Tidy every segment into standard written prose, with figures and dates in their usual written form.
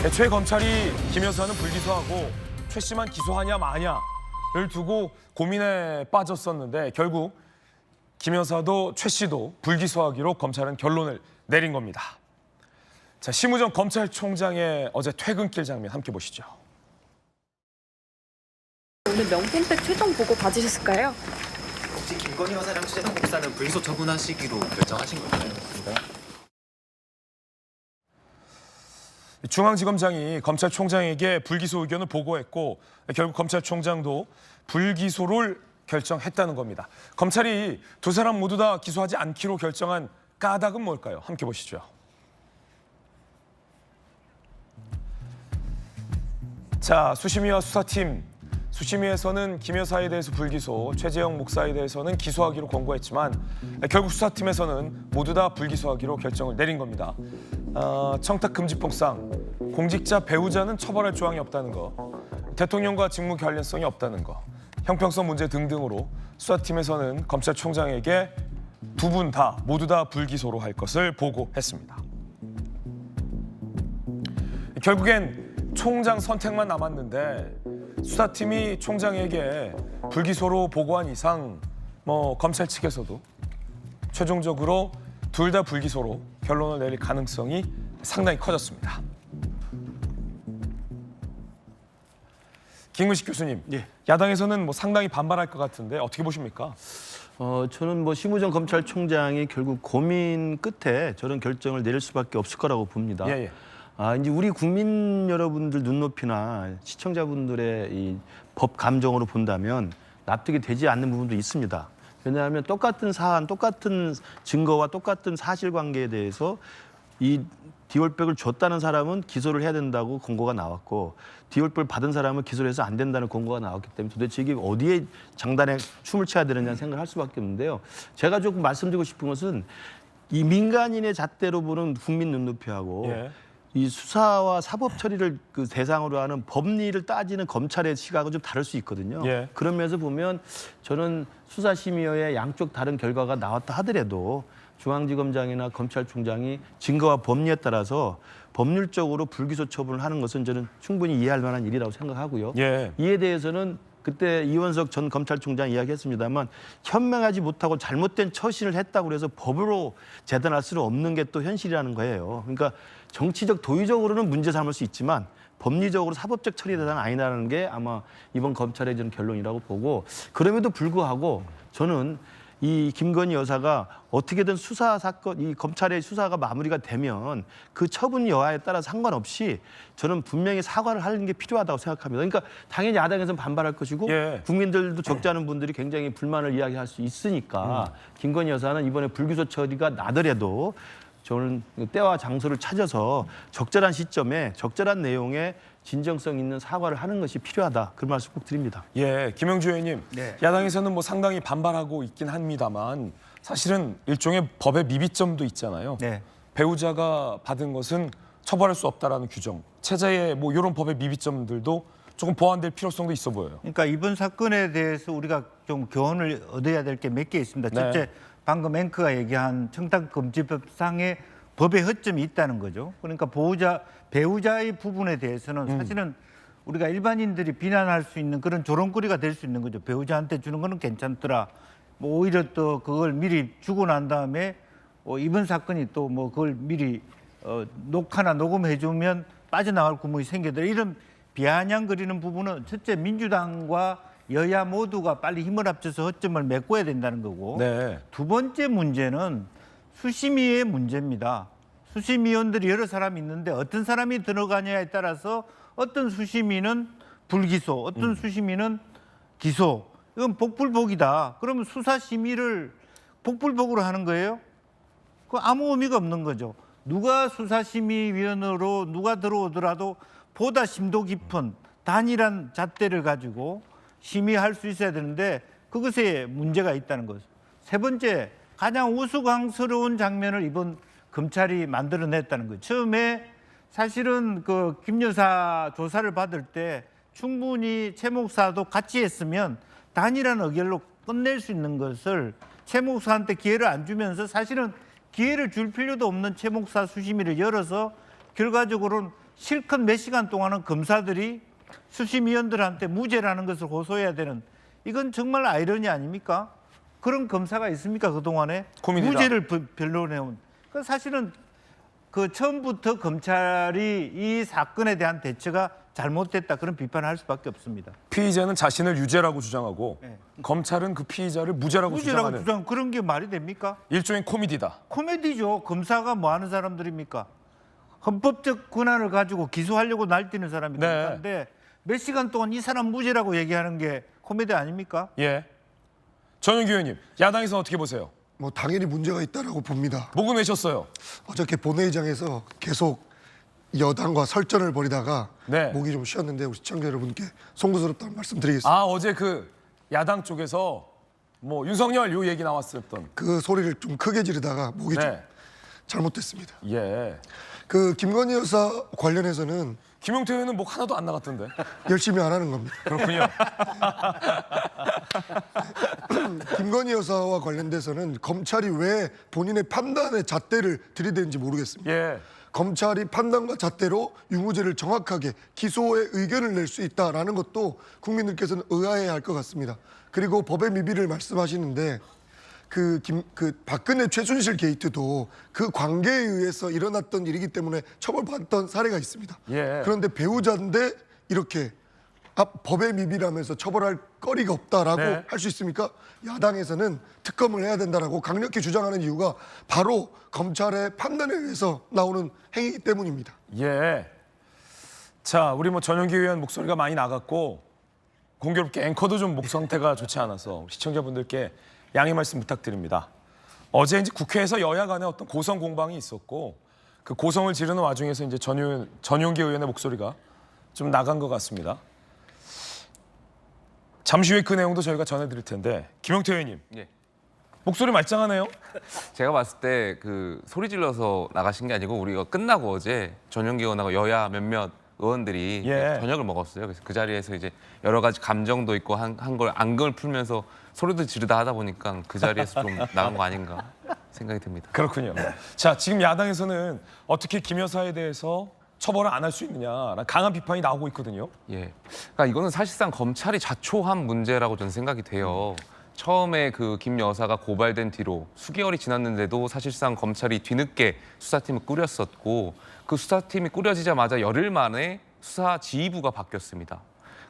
애초에 검찰이 김 여사는 불기소하고 최 씨만 기소하냐 마냐를 두고 고민에 빠졌었는데 결국 김 여사도 최 씨도 불기소하기로 검찰은 결론을 내린 겁니다. 자, 심우정 검찰총장의 어제 퇴근길 장면 함께 보시죠. 오늘 명품백 최종 보고 받으셨을까요? 혹시 김건희 여사랑 최재성 목사는 불기소 처분하시기로 결정하신 건가요? 중앙지검장이 검찰총장에게 불기소 의견을 보고했고 결국 검찰총장도 불기소를 결정했다는 겁니다. 검찰이 두 사람 모두 다 기소하지 않기로 결정한 까닭은 뭘까요? 함께 보시죠. 자, 수심위와 수사팀. 수심위에서는 김 여사에 대해서 불기소, 최재형 목사에 대해서는 기소하기로 권고했지만 결국 수사팀에서는 모두 다 불기소하기로 결정을 내린 겁니다. 청탁금지법상 공직자 배우자는 처벌할 조항이 없다는 거, 대통령과 직무 관련성이 없다는 거, 형평성 문제 등등으로 수사팀에서는 검찰총장에게 두 분 다 모두 다 불기소로 할 것을 보고했습니다. 결국엔 총장 선택만 남았는데 수사팀이 총장에게 불기소로 보고한 이상 검찰 측에서도 최종적으로 둘 다 불기소로 결론을 내릴 가능성이 상당히 커졌습니다. 김근식 교수님, 예. 야당에서는 상당히 반발할 것 같은데 어떻게 보십니까? 저는 심우정 검찰총장이 결국 고민 끝에 저런 결정을 내릴 수밖에 없을 거라고 봅니다. 예. 이제 우리 국민 여러분들 눈높이나 시청자분들의 이 법 감정으로 본다면 납득이 되지 않는 부분도 있습니다. 왜냐하면 똑같은 사안, 똑같은 증거와 똑같은 사실관계에 대해서 이 디올백을 줬다는 사람은 기소를 해야 된다고 권고가 나왔고 디올백을 받은 사람은 기소를 해서 안 된다는 권고가 나왔기 때문에 도대체 이게 어디에 장단에 춤을 춰야 되느냐는 생각을 할 수밖에 없는데요. 제가 조금 말씀드리고 싶은 것은 이 민간인의 잣대로 보는 국민 눈높이하고 예. 이 수사와 사법 처리를 그 대상으로 하는 법리를 따지는 검찰의 시각은 좀 다를 수 있거든요. 예. 그런 면에서 보면 저는 수사심의위의 양쪽 다른 결과가 나왔다 하더라도 중앙지검장이나 검찰총장이 증거와 법리에 따라서 법률적으로 불기소 처분을 하는 것은 저는 충분히 이해할 만한 일이라고 생각하고요. 예. 이에 대해서는 그때 이원석 전 검찰총장 이야기했습니다만 현명하지 못하고 잘못된 처신을 했다고 해서 법으로 재단할 수는 없는 게 또 현실이라는 거예요. 그러니까 정치적 도의적으로는 문제 삼을 수 있지만 법리적으로 사법적 처리 대상은 아니라는 게 아마 이번 검찰의 저는 결론이라고 보고 그럼에도 불구하고 저는 이 김건희 여사가 어떻게든 수사 사건, 이 검찰의 수사가 마무리가 되면 그 처분 여하에 따라 상관없이 저는 분명히 사과를 하는 게 필요하다고 생각합니다. 그러니까 당연히 야당에서는 반발할 것이고 예. 국민들도 적지 않은 분들이 굉장히 불만을 이야기할 수 있으니까 김건희 여사는 이번에 불기소 처리가 나더라도 저는 때와 장소를 찾아서 적절한 시점에 적절한 내용의 진정성 있는 사과를 하는 것이 필요하다. 그런 말씀 꼭 드립니다. 예, 김영주 의원님, 네. 야당에서는 상당히 반발하고 있긴 합니다만 사실은 일종의 법의 미비점도 있잖아요. 네. 배우자가 받은 것은 처벌할 수 없다라는 규정, 체제의 이런 법의 미비점들도 조금 보완될 필요성도 있어 보여요. 그러니까 이번 사건에 대해서 우리가 좀 교훈을 얻어야 될 게 몇 개 있습니다. 네. 첫째, 방금 앵커가 얘기한 청탁금지법상의 법의 허점이 있다는 거죠. 그러니까 배우자의 부분에 대해서는 사실은 우리가 일반인들이 비난할 수 있는 그런 조롱거리가 될 수 있는 거죠. 배우자한테 주는 거는 괜찮더라. 오히려 또 그걸 미리 주고 난 다음에 이번 사건이 또 그걸 미리 녹화나 녹음해주면 빠져나갈 구멍이 생기더라. 이런 비아냥거리는 부분은 첫째 민주당과 여야 모두가 빨리 힘을 합쳐서 허점을 메꿔야 된다는 거고 네. 두 번째 문제는 수심위의 문제입니다. 수심위원들이 여러 사람이 있는데 어떤 사람이 들어가냐에 따라서 어떤 수심위는 불기소, 어떤 수심위는 기소. 이건 복불복이다. 그러면 수사심의를 복불복으로 하는 거예요? 그 아무 의미가 없는 거죠. 누가 수사심의위원으로 누가 들어오더라도 보다 심도 깊은 단일한 잣대를 가지고 심의할 수 있어야 되는데 그것에 문제가 있다는 거죠. 세 번째, 가장 우스꽝스러운 장면을 이번 검찰이 만들어냈다는 거예요. 처음에 사실은 그 김 여사 조사를 받을 때 충분히 최 목사도 같이 했으면 단일한 의결로 끝낼 수 있는 것을 최 목사한테 기회를 안 주면서 사실은 기회를 줄 필요도 없는 최 목사 수심위를 열어서 결과적으로는 실컷 몇 시간 동안은 검사들이 수심 위원들한테 무죄라는 것을 고소해야 되는 이건 정말 아이러니 아닙니까? 그런 검사가 있습니까 그동안에? 고민이다. 무죄를 변론해온. 그 사실은 그 처음부터 검찰이 이 사건에 대한 대처가 잘못됐다 그런 비판을 할 수밖에 없습니다. 피의자는 자신을 유죄라고 주장하고 네. 검찰은 그 피의자를 무죄라고 무죄라고 주장하는 주장 그런 게 말이 됩니까? 일종의 코미디다. 코미디죠. 검사가 뭐 하는 사람들입니까? 헌법적 권한을 가지고 기소하려고 날뛰는 사람이 네. 검사인데 몇 시간 동안 이 사람 무죄라고 얘기하는 게 코미디 아닙니까? 예. 전용기 의원님, 야당에서는 어떻게 보세요? 뭐 당연히 문제가 있다라고 봅니다. 목은 왜셨어요? 어저께 본회의장에서 계속 여당과 설전을 벌이다가 네. 목이 좀 쉬었는데 우리 시청자 여러분께 송구스럽다는 말씀드리겠습니다. 아, 어제 그 야당 쪽에서 뭐 윤석열 요 얘기 나왔었던. 그 소리를 좀 크게 지르다가 목이 좀 네. 잘못됐습니다. 예. 그 김건희 여사 관련해서는 김용태 의원은 목 하나도 안 나갔던데. 열심히 안 하는 겁니다. 그렇군요. 김건희 여사와 관련돼서는 검찰이 왜 본인의 판단의 잣대를 들이대는지 모르겠습니다. 예. 검찰이 판단과 잣대로 유무죄를 정확하게 기소의 의견을 낼 수 있다라는 것도 국민들께서는 의아해야 할 것 같습니다. 그리고 법의 미비를 말씀하시는데 그 박근혜 최순실 게이트도 그 관계에 의해서 일어났던 일이기 때문에 처벌받았던 사례가 있습니다. 예. 그런데 배우자인데 이렇게 법의 미비라면서 처벌할 거리가 없다라고 네. 할 수 있습니까? 야당에서는 특검을 해야 된다라고 강력히 주장하는 이유가 바로 검찰의 판단에 의해서 나오는 행위이기 때문입니다. 예. 자, 우리 뭐 전용기 의원 목소리가 많이 나갔고 공교롭게 앵커도 좀 목 상태가 좋지 않아서 시청자분들께 양해 말씀 부탁드립니다. 어제 이제 국회에서 여야 간에 어떤 고성 공방이 있었고 그 고성을 지르는 와중에서 이제 전용기 의원의 목소리가 좀 나간 것 같습니다. 잠시 후에 그 내용도 저희가 전해드릴 텐데 김용태 의원님 예. 목소리 말짱하네요. 제가 봤을 때 그 소리 질러서 나가신 게 아니고 우리가 끝나고 어제 전용기 의원하고 여야 몇몇 의원들이 예. 저녁을 먹었어요. 그래서 그 자리에서 이제 여러 가지 감정도 있고 한 걸 앙금을 풀면서 소리도 지르다 하다 보니까 그 자리에서 좀 나간 거 아닌가 생각이 듭니다. 그렇군요. 자, 지금 야당에서는 어떻게 김 여사에 대해서 처벌을 안 할 수 있느냐라는 강한 비판이 나오고 있거든요. 예. 그러니까 이거는 사실상 검찰이 자초한 문제라고 저는 생각이 돼요. 처음에 그 김 여사가 고발된 뒤로 수개월이 지났는데도 사실상 검찰이 뒤늦게 수사팀을 꾸렸었고 그 수사팀이 꾸려지자마자 열흘 만에 수사지휘부가 바뀌었습니다.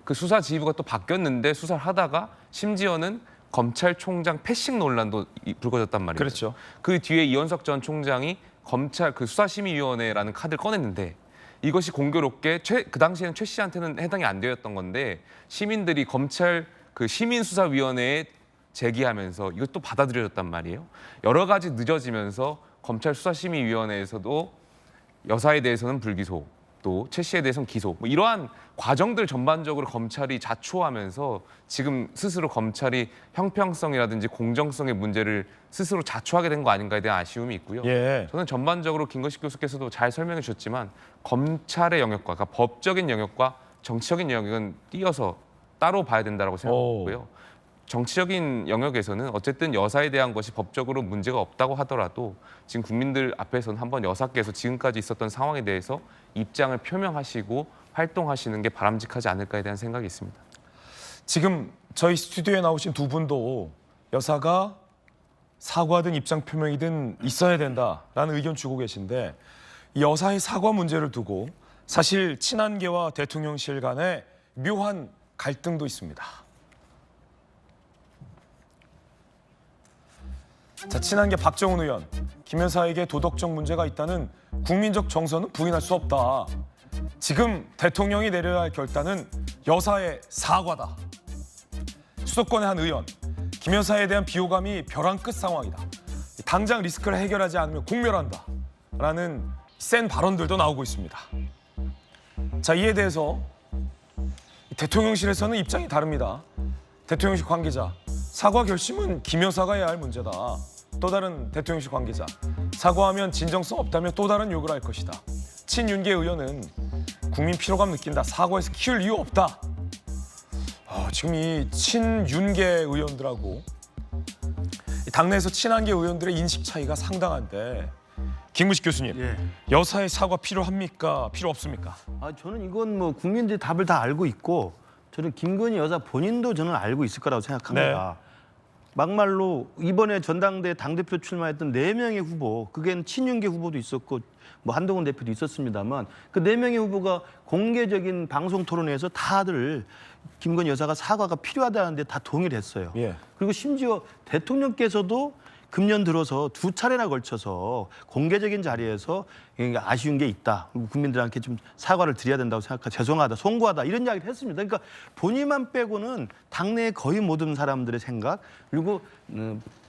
그 수사지휘부가 또 바뀌었는데 수사를 하다가 심지어는 검찰총장 패싱 논란도 불거졌단 말이에요. 그렇죠. 그 뒤에 이원석 전 총장이 검찰 그 수사심의위원회라는 카드를 꺼냈는데 이것이 공교롭게 그 당시에는 최 씨한테는 해당이 안 되었던 건데 시민들이 검찰 그 시민수사위원회에 제기하면서 이것도 받아들여졌단 말이에요. 여러 가지 늦어지면서 검찰 수사심의위원회에서도 여사에 대해서는 불기소, 또 최 씨에 대해서는 기소, 뭐 이러한 과정들 전반적으로 검찰이 자초하면서 지금 스스로 검찰이 형평성이라든지 공정성의 문제를 스스로 자초하게 된 거 아닌가에 대한 아쉬움이 있고요. 예. 저는 전반적으로 김건식 교수께서도 잘 설명해 주셨지만 검찰의 영역과 그러니까 법적인 영역과 정치적인 영역은 띄어서 따로 봐야 된다고 생각하고요. 정치적인 영역에서는 어쨌든 여사에 대한 것이 법적으로 문제가 없다고 하더라도 지금 국민들 앞에서는 한번 여사께서 지금까지 있었던 상황에 대해서 입장을 표명하시고 활동하시는 게 바람직하지 않을까에 대한 생각이 있습니다. 지금 저희 스튜디오에 나오신 두 분도 여사가 사과든 입장 표명이든 있어야 된다라는 의견 주고 계신데 이 여사의 사과 문제를 두고 사실 친한계와 대통령실 간에 묘한 갈등도 있습니다. 자, 친한계 박정훈 의원, 김 여사에게 도덕적 문제가 있다는 국민적 정서는 부인할 수 없다. 지금 대통령이 내려야 할 결단은 여사의 사과다. 수도권의 한 의원, 김 여사에 대한 비호감이 벼랑 끝 상황이다. 당장 리스크를 해결하지 않으면 공멸한다. 라는 센 발언들도 나오고 있습니다. 자, 이에 대해서 대통령실에서는 입장이 다릅니다. 대통령실 관계자, 사과 결심은 김 여사가 해야 할 문제다. 또 다른 대통령실 관계자, 사과하면 진정성 없다면 또 다른 욕을 할 것이다. 친윤계 의원은 국민 피로감 느낀다. 사과해서 키울 이유 없다. 지금 이 친윤계 의원들하고 당내에서 친한계 의원들의 인식 차이가 상당한데 김구식 교수님, 예. 여사의 사과 필요합니까? 필요 없습니까? 저는 이건 뭐 국민들이 답을 다 알고 있고 저는 김건희 여사 본인도 저는 알고 있을 거라고 생각합니다. 막말로 이번에 전당대 당대표 출마했던 4명의 후보, 그게 친윤계 후보도 있었고 뭐 한동훈 대표도 있었습니다만 그 4명의 후보가 공개적인 방송 토론회에서 다들 김건희 여사가 사과가 필요하다는데 다 동의를 했어요. 예. 그리고 심지어 대통령께서도 금년 들어서 2차례나 걸쳐서 공개적인 자리에서 아쉬운 게 있다. 그리고 국민들한테 좀 사과를 드려야 된다고 생각하고 죄송하다, 송구하다 이런 이야기를 했습니다. 그러니까 본인만 빼고는 당내의 거의 모든 사람들의 생각 그리고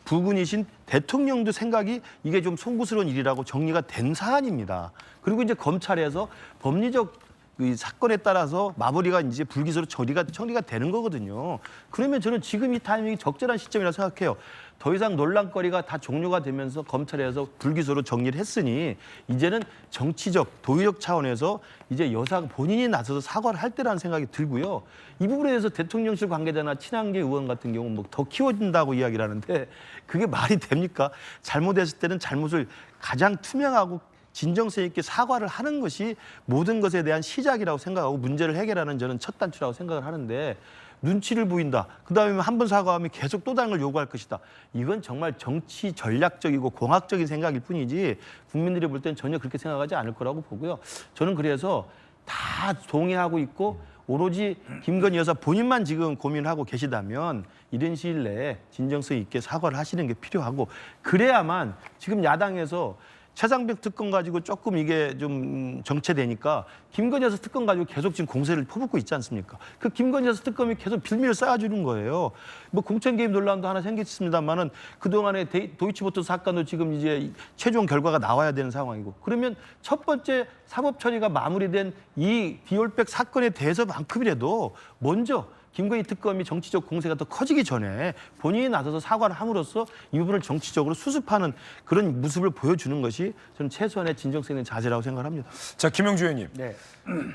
부군이신 대통령도 생각이 이게 좀 송구스러운 일이라고 정리가 된 사안입니다. 그리고 이제 검찰에서 법리적 이 사건에 따라서 마무리가 이제 불기소로 처리가 되는 거거든요. 그러면 저는 지금 이 타이밍이 적절한 시점이라고 생각해요. 더 이상 논란거리가 다 종료가 되면서 검찰에서 불기소로 정리를 했으니 이제는 정치적, 도의적 차원에서 이제 여사가 본인이 나서서 사과를 할 때라는 생각이 들고요. 이 부분에 대해서 대통령실 관계자나 친한계 의원 같은 경우는 뭐 더 키워진다고 이야기를 하는데 그게 말이 됩니까? 잘못했을 때는 잘못을 가장 투명하고 진정성 있게 사과를 하는 것이 모든 것에 대한 시작이라고 생각하고 문제를 해결하는 저는 첫 단추라고 생각을 하는데 눈치를 보인다. 그다음에 한 번 사과하면 계속 또 다른 걸 요구할 것이다. 이건 정말 정치 전략적이고 공학적인 생각일 뿐이지 국민들이 볼 때는 전혀 그렇게 생각하지 않을 거라고 보고요. 저는 그래서 다 동의하고 있고 오로지 김건희 여사 본인만 지금 고민하고 계시다면 이른 시일 내에 진정성 있게 사과를 하시는 게 필요하고 그래야만 지금 야당에서 최상병 특검 가지고 조금 이게 좀 정체되니까 김건희 여사 특검 가지고 계속 지금 공세를 퍼붓고 있지 않습니까? 그 김건희 여사 특검이 계속 빌미를 쌓아주는 거예요. 뭐 공천 개입 논란도 하나 생겼습니다만은 그동안에 도이치모터 사건도 지금 이제 최종 결과가 나와야 되는 상황이고 그러면 첫 번째 사법 처리가 마무리된 이 디올백 사건에 대해서만큼이라도 먼저 김건희 특검이 정치적 공세가 더 커지기 전에 본인이 나서서 사과를 함으로써 이 부분을 정치적으로 수습하는 그런 모습을 보여주는 것이 저는 최소한의 진정성 있는 자세라고 생각합니다. 자, 김영주 의원님. 네.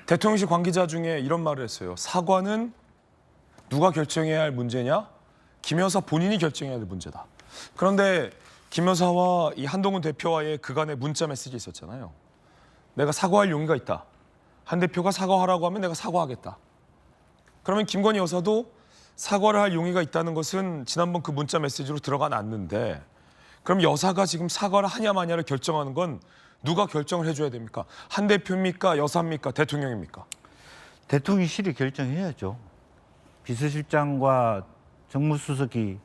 대통령실 관계자 중에 이런 말을 했어요. 사과는 누가 결정해야 할 문제냐? 김 여사 본인이 결정해야 할 문제다. 그런데 김 여사와 이 한동훈 대표와의 그간의 문자 메시지 있었잖아요. 내가 사과할 용의가 있다. 한 대표가 사과하라고 하면 내가 사과하겠다. 그러면 김건희 여사도 사과를 할 용의가 있다는 것은 지난번 그 문자 메시지로 들어가 놨는데 그럼 여사가 지금 사과를 하냐 마냐를 결정하는 건 누가 결정을 해줘야 됩니까? 한 대표입니까? 여사입니까? 대통령입니까? 대통령실이 결정해야죠. 비서실장과 정무수석이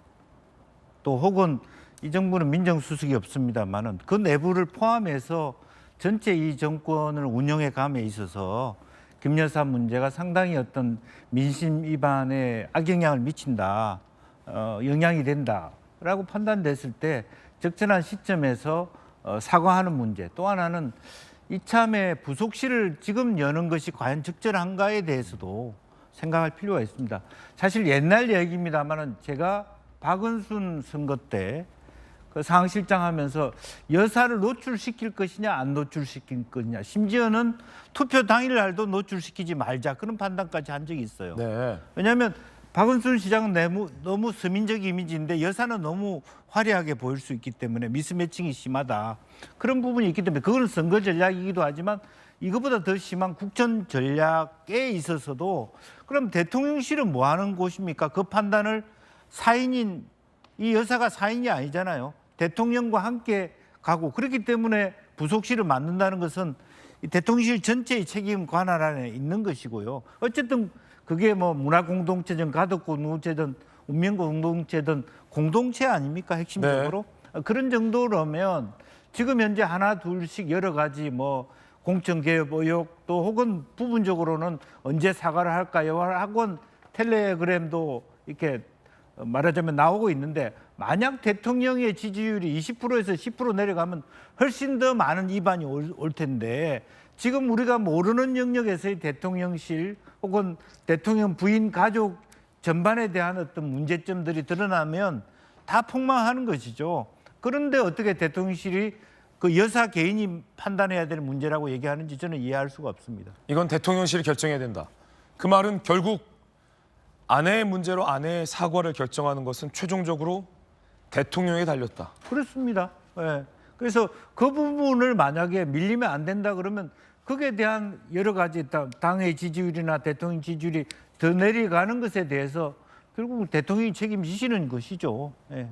또 혹은 이 정부는 민정수석이 없습니다만은 그 내부를 포함해서 전체 이 정권을 운영해 감에 있어서 김 여사 문제가 상당히 어떤 민심 위반에 악영향을 미친다, 영향이 된다라고 판단됐을 때 적절한 시점에서 사과하는 문제. 또 하나는 이참에 부속실을 지금 여는 것이 과연 적절한가에 대해서도 생각할 필요가 있습니다. 사실 옛날 얘기입니다만은 제가 박은순 선거 때 그 상황실장 하면서 여사를 노출시킬 것이냐 안 노출시킬 것이냐 심지어는 투표 당일날도 노출시키지 말자 그런 판단까지 한 적이 있어요. 네. 왜냐하면 박은순 시장은 너무 서민적 이미지인데 여사는 너무 화려하게 보일 수 있기 때문에 미스매칭이 심하다. 그런 부분이 있기 때문에 그거는 선거 전략이기도 하지만 이것보다 더 심한 국정 전략에 있어서도 그럼 대통령실은 뭐 하는 곳입니까? 그 판단을 사인인 이 여사가 사인이 아니잖아요. 대통령과 함께 가고 그렇기 때문에 부속실을 만든다는 것은 이 대통령실 전체의 책임 관할 안에 있는 것이고요. 어쨌든 그게 뭐 문화공동체든 가덕공동체든 운명공동체든 공동체 아닙니까 핵심적으로? 네. 그런 정도라면 지금 현재 하나 둘씩 여러 가지 뭐 공천개혁 의혹 또 혹은 부분적으로는 언제 사과를 할까요? 하건 텔레그램도 이렇게 말하자면 나오고 있는데 만약 대통령의 지지율이 20%에서 10% 내려가면 훨씬 더 많은 위반이 올 텐데 지금 우리가 모르는 영역에서의 대통령실 혹은 대통령 부인 가족 전반에 대한 어떤 문제점들이 드러나면 다 폭망하는 것이죠. 그런데 어떻게 대통령실이 그 여사 개인이 판단해야 될 문제라고 얘기하는지 저는 이해할 수가 없습니다. 이건 대통령실이 결정해야 된다. 그 말은 결국 아내의 문제로 아내의 사과를 결정하는 것은 최종적으로 대통령에 달렸다. 그렇습니다. 네. 그래서 그 부분을 만약에 밀리면 안 된다 그러면 거기에 대한 여러 가지 당의 지지율이나 대통령 지지율이 더 내려가는 것에 대해서 결국 대통령이 책임지시는 것이죠. 예.